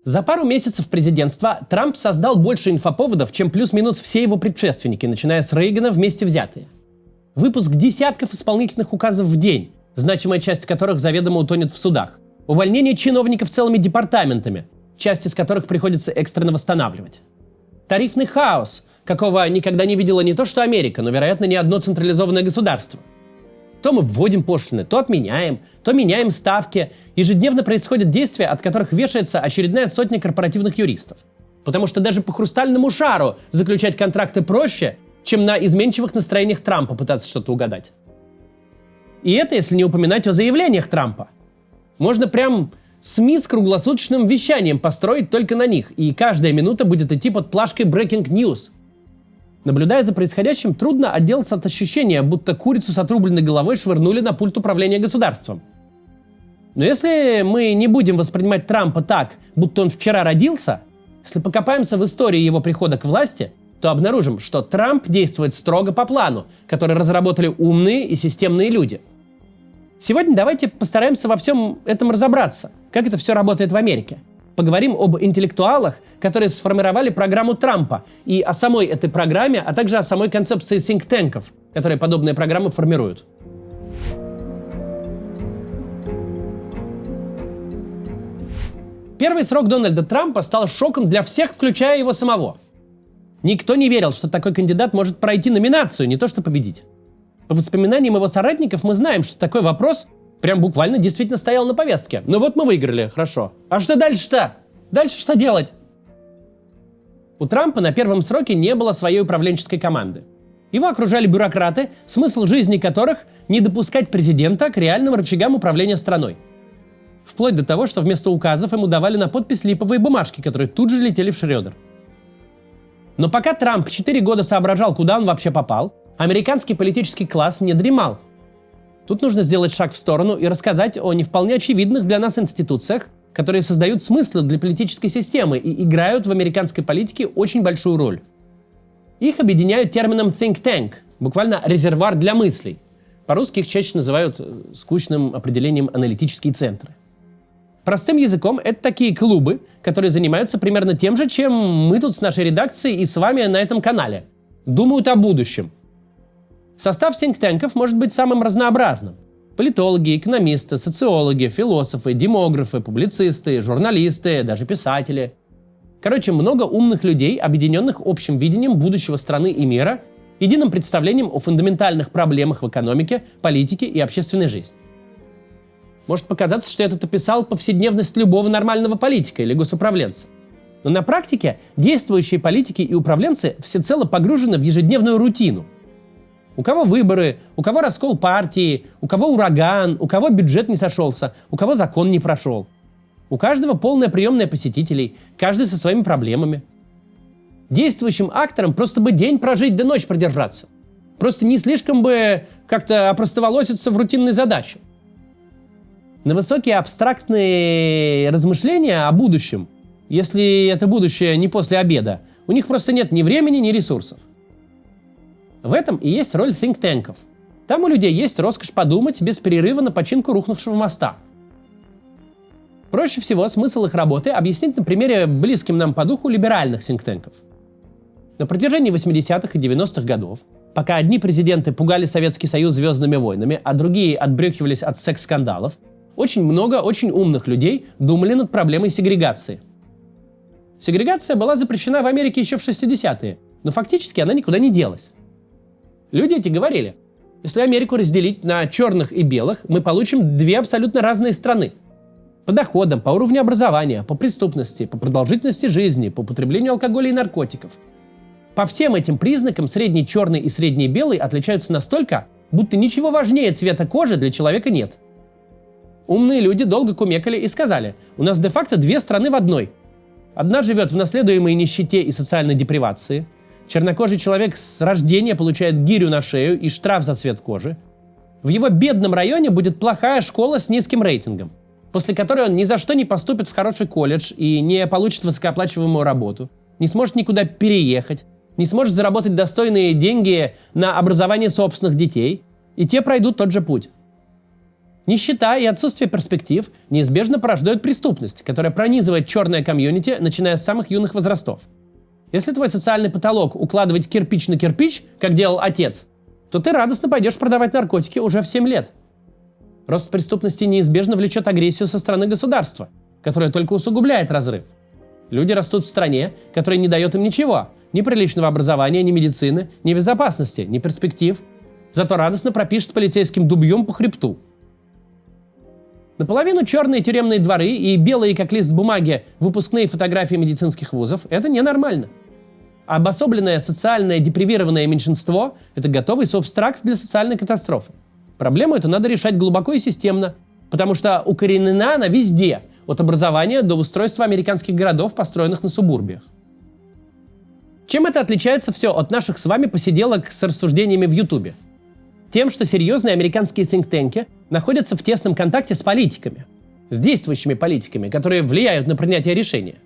За пару месяцев президентства Трамп создал больше инфоповодов, чем плюс-минус все его предшественники, начиная с Рейгана вместе взятые. Выпуск десятков исполнительных указов в день, значимая часть которых заведомо утонет в судах. Увольнение чиновников целыми департаментами, часть из которых приходится экстренно восстанавливать. Тарифный хаос, какого никогда не видела не то что Америка, но, вероятно, ни одно централизованное государство. То мы вводим пошлины, то отменяем, то меняем ставки. Ежедневно происходят действия, от которых вешается очередная сотня корпоративных юристов. Потому что даже по хрустальному шару заключать контракты проще, чем на изменчивых настроениях Трампа пытаться что-то угадать. И это если не упоминать о заявлениях Трампа. Можно прям СМИ с круглосуточным вещанием построить только на них, и каждая минута будет идти под плашкой Breaking News. Наблюдая за происходящим, трудно отделаться от ощущения, будто курицу с отрубленной головой швырнули на пульт управления государством. Но если мы не будем воспринимать Трампа так, будто он вчера родился, если покопаемся в истории его прихода к власти, то обнаружим, что Трамп действует строго по плану, который разработали умные и системные люди. Сегодня давайте постараемся во всем этом разобраться, как это все работает в Америке. Поговорим об интеллектуалах, которые сформировали программу Трампа, и о самой этой программе, а также о самой концепции think-танков, которые подобные программы формируют. Первый срок Дональда Трампа стал шоком для всех, включая его самого. Никто не верил, что такой кандидат может пройти номинацию, не то что победить. По воспоминаниям его соратников мы знаем, что такой вопрос прям буквально действительно стоял на повестке. Ну вот мы выиграли, хорошо. А что дальше-то? Дальше что делать? У Трампа на первом сроке не было своей управленческой команды. Его окружали бюрократы, смысл жизни которых не допускать президента к реальным рычагам управления страной. Вплоть до того, что вместо указов ему давали на подпись липовые бумажки, которые тут же летели в шредер. Но пока Трамп 4 года соображал, куда он вообще попал, американский политический класс не дремал. Тут нужно сделать шаг в сторону и рассказать о не вполне очевидных для нас институциях, которые создают смыслы для политической системы и играют в американской политике очень большую роль. Их объединяют термином think tank, буквально резервуар для мыслей. По-русски их чаще называют скучным определением аналитические центры. Простым языком это такие клубы, которые занимаются примерно тем же, чем мы тут с нашей редакцией и с вами на этом канале. Думают о будущем. Состав think-танков может быть самым разнообразным. Политологи, экономисты, социологи, философы, демографы, публицисты, журналисты, даже писатели. Короче, много умных людей, объединенных общим видением будущего страны и мира, единым представлением о фундаментальных проблемах в экономике, политике и общественной жизни. Может показаться, что я тут описал повседневность любого нормального политика или госуправленца. Но на практике действующие политики и управленцы всецело погружены в ежедневную рутину. У кого выборы, у кого раскол партии, у кого ураган, у кого бюджет не сошелся, у кого закон не прошел. У каждого полная приемная посетителей, каждый со своими проблемами. Действующим акторам просто бы день прожить да ночь продержаться. Просто не слишком бы как-то опростоволоситься в рутинной задаче. На высокие абстрактные размышления о будущем, если это будущее не после обеда, у них просто нет ни времени, ни ресурсов. В этом и есть роль think-танков. Там у людей есть роскошь подумать без перерыва на починку рухнувшего моста. Проще всего смысл их работы объяснить на примере близким нам по духу либеральных think-танков. На протяжении 80-х и 90-х годов, пока одни президенты пугали Советский Союз звездными войнами, а другие отбрехивались от секс-скандалов, очень много очень умных людей думали над проблемой сегрегации. Сегрегация была запрещена в Америке еще в 60-е, но фактически она никуда не делась. Люди эти говорили, если Америку разделить на черных и белых, мы получим две абсолютно разные страны. По доходам, по уровню образования, по преступности, по продолжительности жизни, по потреблению алкоголя и наркотиков. По всем этим признакам средний черный и средний белый отличаются настолько, будто ничего важнее цвета кожи для человека нет. Умные люди долго кумекали и сказали, у нас де-факто две страны в одной. Одна живет в наследуемой нищете и социальной депривации. Чернокожий человек с рождения получает гирю на шею и штраф за цвет кожи. В его бедном районе будет плохая школа с низким рейтингом, после которой он ни за что не поступит в хороший колледж и не получит высокооплачиваемую работу, не сможет никуда переехать, не сможет заработать достойные деньги на образование собственных детей, и те пройдут тот же путь. Нищета и отсутствие перспектив неизбежно порождают преступность, которая пронизывает черное комьюнити, начиная с самых юных возрастов. Если твой социальный потолок укладывать кирпич на кирпич, как делал отец, то ты радостно пойдешь продавать наркотики уже в 7 лет. Рост преступности неизбежно влечет агрессию со стороны государства, которая только усугубляет разрыв. Люди растут в стране, которая не дает им ничего. Ни приличного образования, ни медицины, ни безопасности, ни перспектив. Зато радостно пропишет полицейским дубьем по хребту. Наполовину черные тюремные дворы и белые, как лист бумаги, выпускные фотографии медицинских вузов – это ненормально. А обособленное социальное депривированное меньшинство – это готовый субстракт для социальной катастрофы. Проблему эту надо решать глубоко и системно, потому что укоренена она везде, от образования до устройства американских городов, построенных на субурбиях. Чем это отличается все от наших с вами посиделок с рассуждениями в Ютубе? Тем, что серьезные американские think-танки находятся в тесном контакте с политиками, с действующими политиками, которые влияют на принятие решения.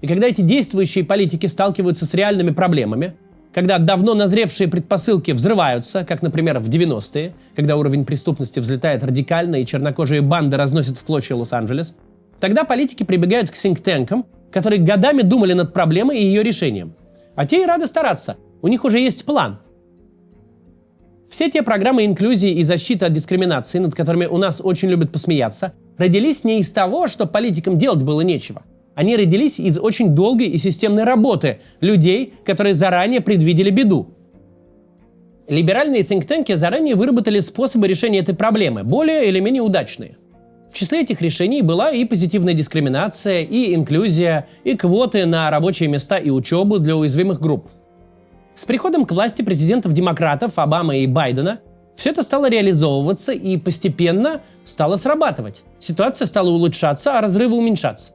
И когда эти действующие политики сталкиваются с реальными проблемами, когда давно назревшие предпосылки взрываются, как, например, в 90-е, когда уровень преступности взлетает радикально и чернокожие банды разносят в клочья Лос-Анджелес, тогда политики прибегают к think-танкам, которые годами думали над проблемой и ее решением. А те и рады стараться, у них уже есть план. Все те программы инклюзии и защиты от дискриминации, над которыми у нас очень любят посмеяться, родились не из того, что политикам делать было нечего. Они родились из очень долгой и системной работы людей, которые заранее предвидели беду. Либеральные think-танки заранее выработали способы решения этой проблемы, более или менее удачные. В числе этих решений была и позитивная дискриминация, и инклюзия, и квоты на рабочие места и учебу для уязвимых групп. С приходом к власти президентов-демократов Обамы и Байдена все это стало реализовываться и постепенно стало срабатывать. Ситуация стала улучшаться, а разрывы уменьшаться.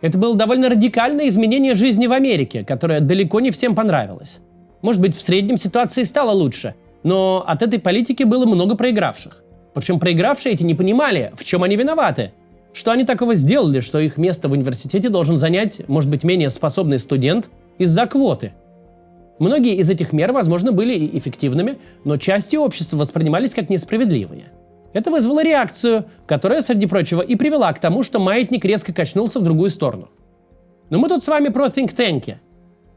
Это было довольно радикальное изменение жизни в Америке, которое далеко не всем понравилось. Может быть, в среднем ситуация стала лучше, но от этой политики было много проигравших. Причем проигравшие эти не понимали, в чем они виноваты. Что они такого сделали, что их место в университете должен занять, может быть, менее способный студент из-за квоты. Многие из этих мер, возможно, были и эффективными, но частью общества воспринимались как несправедливые. Это вызвало реакцию, которая, среди прочего, и привела к тому, что маятник резко качнулся в другую сторону. Но мы тут с вами про think-танки.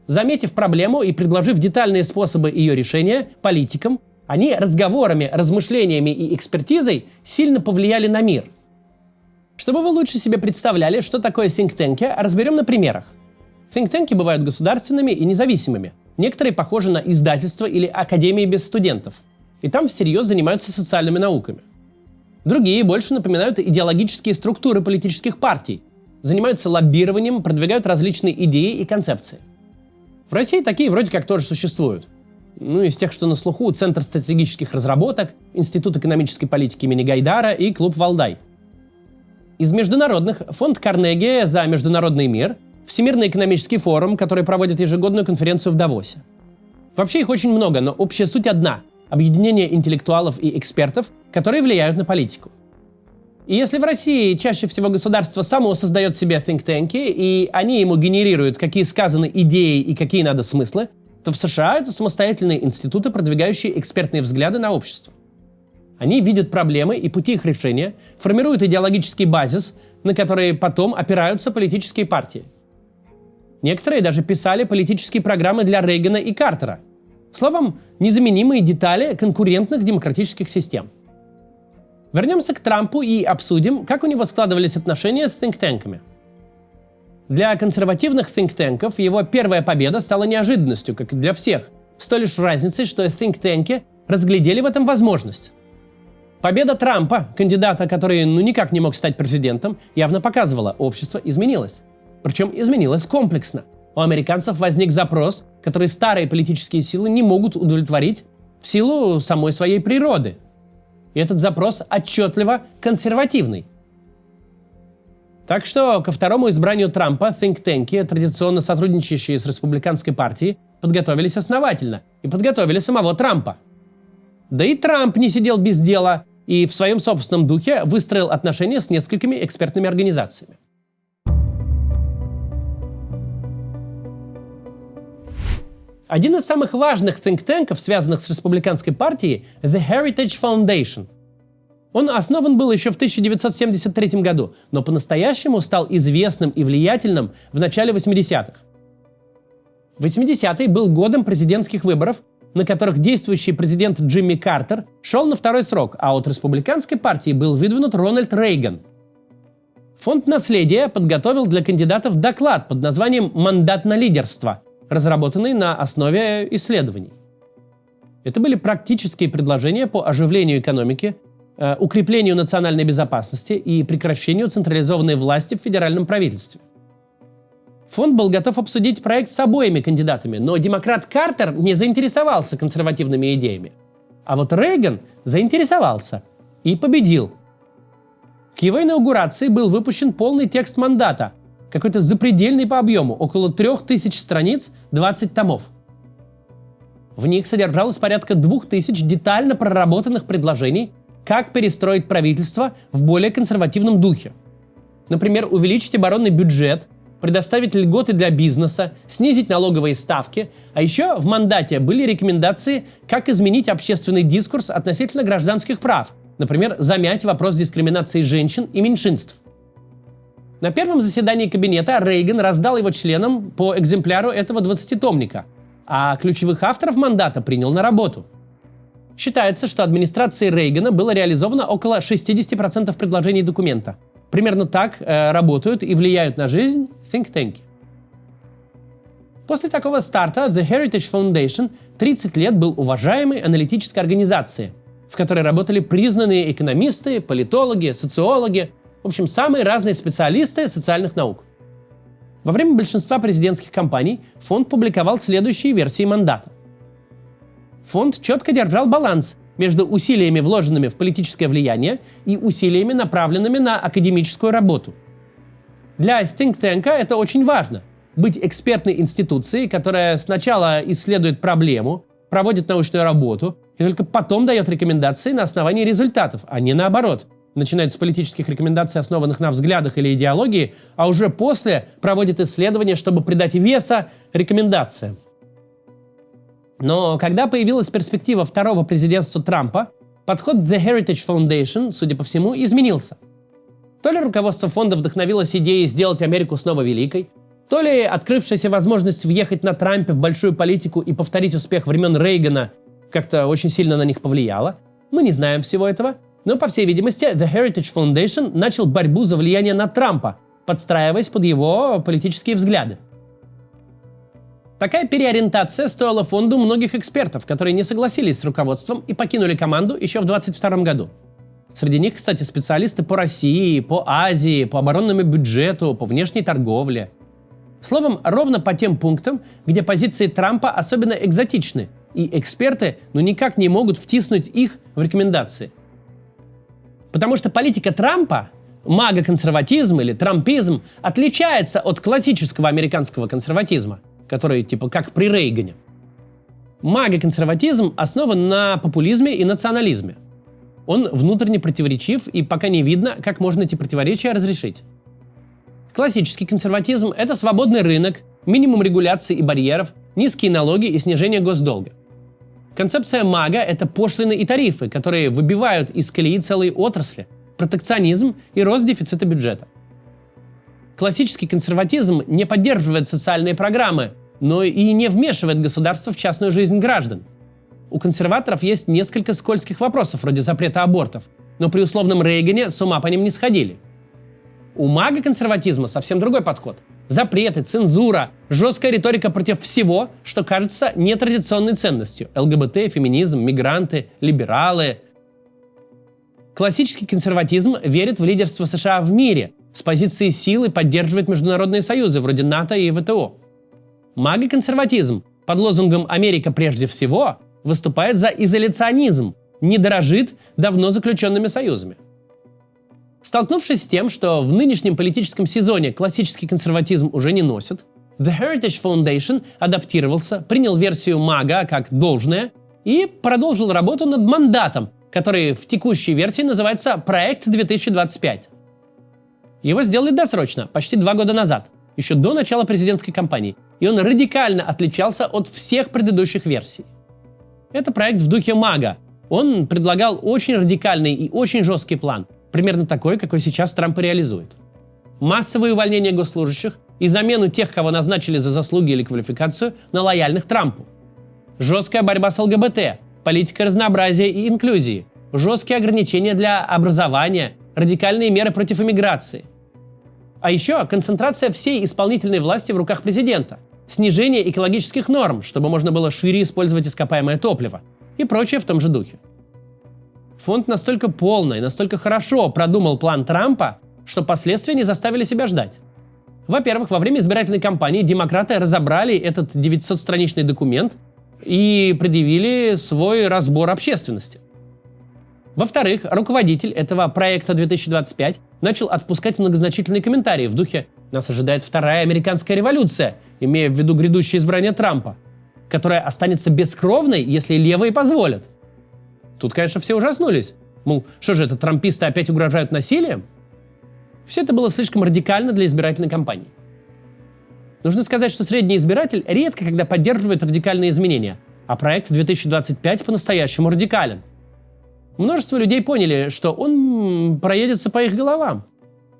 Заметив проблему и предложив детальные способы ее решения политикам, они разговорами, размышлениями и экспертизой сильно повлияли на мир. Чтобы вы лучше себе представляли, что такое think-танки, разберем на примерах. Think-танки бывают государственными и независимыми. Некоторые похожи на издательства или академии без студентов. И там всерьез занимаются социальными науками. Другие больше напоминают идеологические структуры политических партий. Занимаются лоббированием, продвигают различные идеи и концепции. В России такие вроде как тоже существуют. Из тех, что на слуху, Центр стратегических разработок, Институт экономической политики имени Гайдара и Клуб Валдай. Из международных фонд Карнеги за международный мир, Всемирный экономический форум, который проводит ежегодную конференцию в Давосе. Вообще их очень много, но общая суть одна – объединение интеллектуалов и экспертов, которые влияют на политику. И если в России чаще всего государство само создает себе think-танки, и они ему генерируют, какие сказаны идеи и какие надо смыслы, то в США это самостоятельные институты, продвигающие экспертные взгляды на общество. Они видят проблемы и пути их решения, формируют идеологический базис, на который потом опираются политические партии. Некоторые даже писали политические программы для Рейгана и Картера. Словом, незаменимые детали конкурентных демократических систем. Вернемся к Трампу и обсудим, как у него складывались отношения с think-танками. Для консервативных think-танков его первая победа стала неожиданностью, как и для всех, с той лишь разницей, что think-танки разглядели в этом возможность. Победа Трампа, кандидата, который никак не мог стать президентом, явно показывала, общество изменилось. Причем изменилось комплексно. У американцев возник запрос, который старые политические силы не могут удовлетворить в силу самой своей природы. И этот запрос отчетливо консервативный. Так что ко второму избранию Трампа think-танки, традиционно сотрудничающие с республиканской партией, подготовились основательно и подготовили самого Трампа. Да и Трамп не сидел без дела и в своем собственном духе выстроил отношения с несколькими экспертными организациями. Один из самых важных think-танков, связанных с республиканской партией, The Heritage Foundation. Он основан был еще в 1973 году, но по-настоящему стал известным и влиятельным в начале 80-х. 80-й был годом президентских выборов, на которых действующий президент Джимми Картер шел на второй срок, а от республиканской партии был выдвинут Рональд Рейган. Фонд наследия подготовил для кандидатов доклад под названием «Мандат на лидерство», разработанный на основе исследований. Это были практические предложения по оживлению экономики, укреплению национальной безопасности и прекращению централизованной власти в федеральном правительстве. Фонд был готов обсудить проект с обоими кандидатами, но демократ Картер не заинтересовался консервативными идеями. А вот Рейган заинтересовался и победил. К его инаугурации был выпущен полный текст мандата, какой-то запредельный по объему, около 3000 страниц, 20 томов. В них содержалось порядка 2000 детально проработанных предложений, как перестроить правительство в более консервативном духе. Например, увеличить оборонный бюджет, предоставить льготы для бизнеса, снизить налоговые ставки, а еще в мандате были рекомендации, как изменить общественный дискурс относительно гражданских прав, например, замять вопрос дискриминации женщин и меньшинств. На первом заседании кабинета Рейган раздал его членам по экземпляру этого 20-томника, а ключевых авторов мандата принял на работу. Считается, что администрацией Рейгана было реализовано около 60% предложений документа. Примерно так работают и влияют на жизнь think-tanки. После такого старта The Heritage Foundation 30 лет был уважаемой аналитической организацией, в которой работали признанные экономисты, политологи, социологи, в общем, самые разные специалисты социальных наук. Во время большинства президентских кампаний фонд публиковал следующие версии мандата. Фонд четко держал баланс между усилиями, вложенными в политическое влияние, и усилиями, направленными на академическую работу. Для think tank это очень важно – быть экспертной институцией, которая сначала исследует проблему, проводит научную работу и только потом дает рекомендации на основании результатов, а не наоборот. Начинает с политических рекомендаций, основанных на взглядах или идеологии, а уже после проводит исследования, чтобы придать веса рекомендациям. Но когда появилась перспектива второго президентства Трампа, подход The Heritage Foundation, судя по всему, изменился. То ли руководство фонда вдохновилось идеей сделать Америку снова великой, то ли открывшаяся возможность въехать на Трампе в большую политику и повторить успех времен Рейгана как-то очень сильно на них повлияла. Мы не знаем всего этого, но, по всей видимости, The Heritage Foundation начал борьбу за влияние на Трампа, подстраиваясь под его политические взгляды. Такая переориентация стоила фонду многих экспертов, которые не согласились с руководством и покинули команду еще в 2022 году. Среди них, кстати, специалисты по России, по Азии, по оборонному бюджету, по внешней торговле. Словом, ровно по тем пунктам, где позиции Трампа особенно экзотичны, и эксперты никак не могут втиснуть их в рекомендации. Потому что политика Трампа, мага-консерватизм или трампизм, отличается от классического американского консерватизма, который типа как при Рейгане. Мага-консерватизм основан на популизме и национализме. Он внутренне противоречив, и пока не видно, как можно эти противоречия разрешить. Классический консерватизм – это свободный рынок, минимум регуляций и барьеров, низкие налоги и снижение госдолга. Концепция мага – это пошлины и тарифы, которые выбивают из колеи целые отрасли, протекционизм и рост дефицита бюджета. Классический консерватизм не поддерживает социальные программы, но и не вмешивает государство в частную жизнь граждан. У консерваторов есть несколько скользких вопросов, вроде запрета абортов, но при условном Рейгане с ума по ним не сходили. У мага-консерватизма совсем другой подход. Запреты, цензура, жесткая риторика против всего, что кажется нетрадиционной ценностью. ЛГБТ, феминизм, мигранты, либералы. Классический консерватизм верит в лидерство США в мире, с позиции силы поддерживает международные союзы вроде НАТО и ВТО. Мага-консерватизм под лозунгом «Америка прежде всего» выступает за изоляционизм, не дорожит давно заключенными союзами. Столкнувшись с тем, что в нынешнем политическом сезоне классический консерватизм уже не носит, The Heritage Foundation адаптировался, принял версию мага как должное и продолжил работу над мандатом, который в текущей версии называется «Проект 2025». Его сделали досрочно, почти 2 года назад, еще до начала президентской кампании, и он радикально отличался от всех предыдущих версий. Это проект в духе мага. Он предлагал очень радикальный и очень жесткий план, примерно такой, какой сейчас Трамп и реализует. Массовое увольнение госслужащих и замену тех, кого назначили за заслуги или квалификацию, на лояльных Трампу. Жесткая борьба с ЛГБТ, политика разнообразия и инклюзии, жесткие ограничения для образования, радикальные меры против иммиграции. А еще концентрация всей исполнительной власти в руках президента, снижение экологических норм, чтобы можно было шире использовать ископаемое топливо и прочее в том же духе. Фонд настолько полно и настолько хорошо продумал план Трампа, что последствия не заставили себя ждать. Во-первых, во время избирательной кампании демократы разобрали этот 900-страничный документ и предъявили свой разбор общественности. Во-вторых, руководитель этого проекта 2025 начал отпускать многозначительные комментарии в духе «Нас ожидает вторая американская революция», имея в виду грядущее избрание Трампа, которая останется бескровной, если левые позволят. Тут, конечно, все ужаснулись. Мол, что же это, трамписты опять угрожают насилием? Все это было слишком радикально для избирательной кампании. Нужно сказать, что средний избиратель редко когда поддерживает радикальные изменения, а проект 2025 по-настоящему радикален. Множество людей поняли, что он проедется по их головам.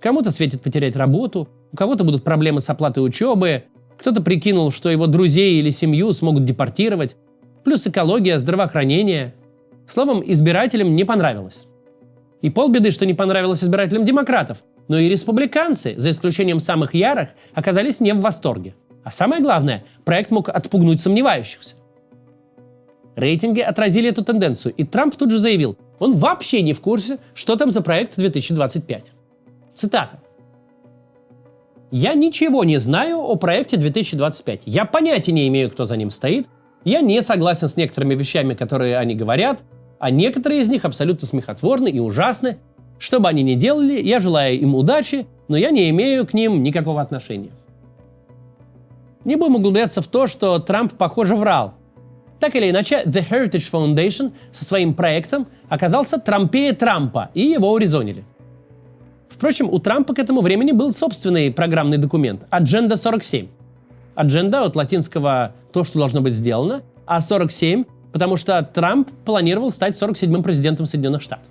Кому-то светит потерять работу, у кого-то будут проблемы с оплатой учебы, кто-то прикинул, что его друзей или семью смогут депортировать, плюс экология, здравоохранение. Словом, избирателям не понравилось. И полбеды, что не понравилось избирателям демократов, но и республиканцы, за исключением самых ярых, оказались не в восторге. А самое главное, проект мог отпугнуть сомневающихся. Рейтинги отразили эту тенденцию, и Трамп тут же заявил, он вообще не в курсе, что там за проект 2025. Цитата. «Я ничего не знаю о проекте 2025. Я понятия не имею, кто за ним стоит. Я не согласен с некоторыми вещами, которые они говорят, а некоторые из них абсолютно смехотворны и ужасны. Что бы они ни делали, я желаю им удачи, но я не имею к ним никакого отношения». Не будем углубляться в то, что Трамп, похоже, врал. Так или иначе, The Heritage Foundation со своим проектом оказался трампее Трампа, и его урезонили. Впрочем, у Трампа к этому времени был собственный программный документ – Agenda 47. Agenda от латинского «то, что должно быть сделано», а 47 – потому что Трамп планировал стать 47-м президентом Соединенных Штатов.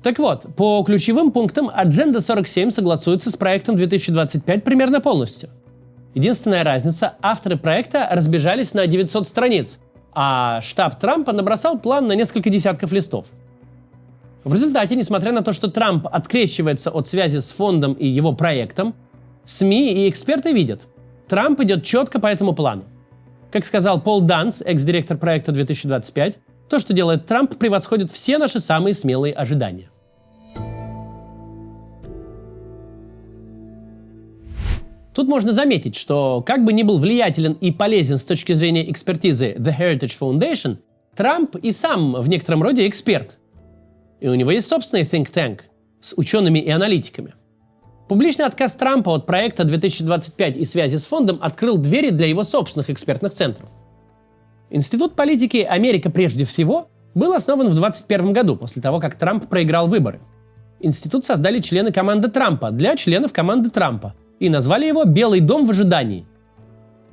Так вот, по ключевым пунктам Agenda 47 согласуется с проектом 2025 примерно полностью. Единственная разница – авторы проекта разбежались на 900 страниц, а штаб Трампа набросал план на несколько десятков листов. В результате, несмотря на то, что Трамп открещивается от связи с фондом и его проектом, СМИ и эксперты видят, Трамп идет четко по этому плану. Как сказал Пол Данс, экс-директор проекта 2025, то, что делает Трамп, превосходит все наши самые смелые ожидания. Тут можно заметить, что как бы ни был влиятелен и полезен с точки зрения экспертизы The Heritage Foundation, Трамп и сам в некотором роде эксперт. И у него есть собственный think tank с учеными и аналитиками. Публичный отказ Трампа от проекта 2025 и связи с фондом открыл двери для его собственных экспертных центров. Институт политики «Америка прежде всего» был основан в 2021 году, после того, как Трамп проиграл выборы. Институт создали члены команды Трампа для членов команды Трампа и назвали его «Белый дом в ожидании».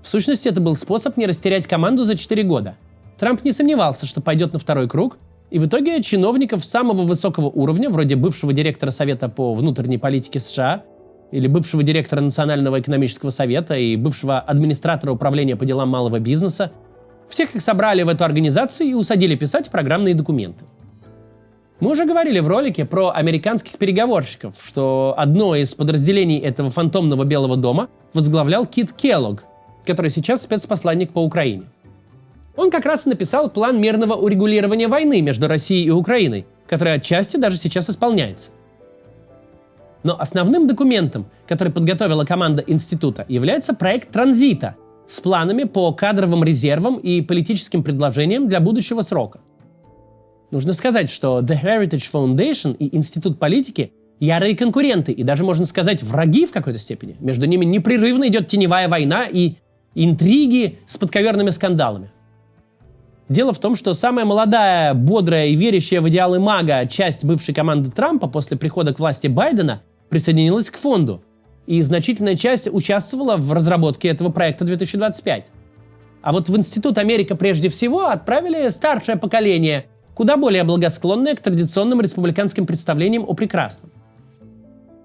В сущности, это был способ не растерять команду за 4 года. Трамп не сомневался, что пойдет на второй круг, и в итоге чиновников самого высокого уровня, вроде бывшего директора Совета по внутренней политике США, или бывшего директора Национального экономического совета и бывшего администратора управления по делам малого бизнеса, всех их собрали в эту организацию и усадили писать программные документы. Мы уже говорили в ролике про американских переговорщиков, что одно из подразделений этого фантомного Белого дома возглавлял Кит Келлог, который сейчас спецпосланник по Украине. Он как раз и написал план мирного урегулирования войны между Россией и Украиной, который отчасти даже сейчас исполняется. Но основным документом, который подготовила команда института, является проект транзита с планами по кадровым резервам и политическим предложениям для будущего срока. Нужно сказать, что The Heritage Foundation и Институт политики – ярые конкуренты и даже, можно сказать, враги в какой-то степени. Между ними непрерывно идет теневая война и интриги с подковерными скандалами. Дело в том, что самая молодая, бодрая и верящая в идеалы мага часть бывшей команды Трампа после прихода к власти Байдена присоединилась к фонду, и значительная часть участвовала в разработке этого проекта 2025. А вот в Институт Америка прежде всего отправили старшее поколение куда более благосклонная к традиционным республиканским представлениям о прекрасном.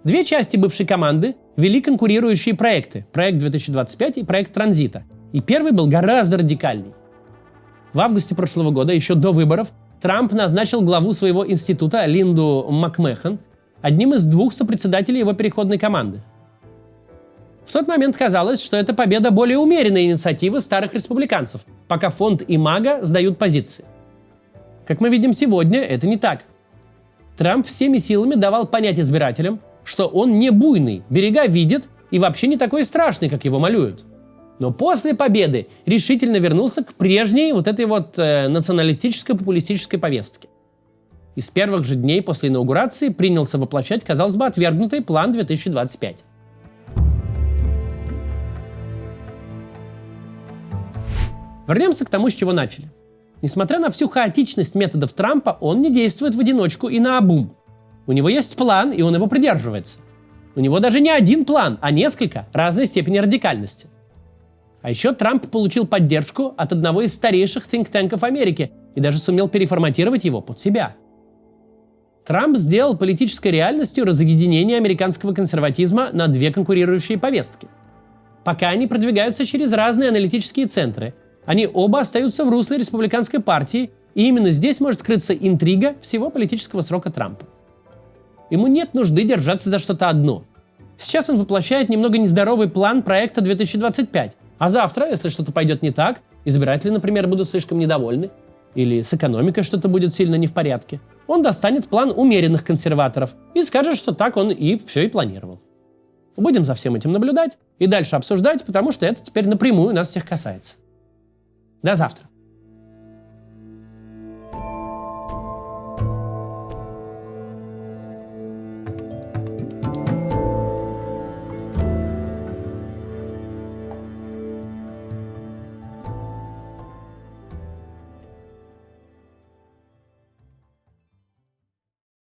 Две части бывшей команды вели конкурирующие проекты – проект 2025 и проект Транзита. И первый был гораздо радикальней. В августе прошлого года, еще до выборов, Трамп назначил главу своего института Линду МакМэхан одним из двух сопредседателей его переходной команды. В тот момент казалось, что это победа более умеренной инициативы старых республиканцев, пока фонд и МАГА сдают позиции. Как мы видим сегодня, это не так. Трамп всеми силами давал понять избирателям, что он не буйный, берега видит и вообще не такой страшный, как его малюют. Но после победы решительно вернулся к прежней националистической популистической повестке. И с первых же дней после инаугурации принялся воплощать, казалось бы, отвергнутый план 2025. Вернемся к тому, с чего начали. Несмотря на всю хаотичность методов Трампа, он не действует в одиночку и наобум. У него есть план, и он его придерживается. У него даже не один план, а несколько разной степени радикальности. А еще Трамп получил поддержку от одного из старейших think-танков Америки и даже сумел переформатировать его под себя. Трамп сделал политической реальностью разъединение американского консерватизма на две конкурирующие повестки. Пока они продвигаются через разные аналитические центры, они оба остаются в русле республиканской партии, и именно здесь может скрыться интрига всего политического срока Трампа. Ему нет нужды держаться за что-то одно. Сейчас он воплощает немного нездоровый план проекта 2025, а завтра, если что-то пойдет не так, избиратели, например, будут слишком недовольны, или с экономикой что-то будет сильно не в порядке, он достанет план умеренных консерваторов и скажет, что так он и все и планировал. Будем за всем этим наблюдать и дальше обсуждать, потому что это теперь напрямую нас всех касается. До завтра.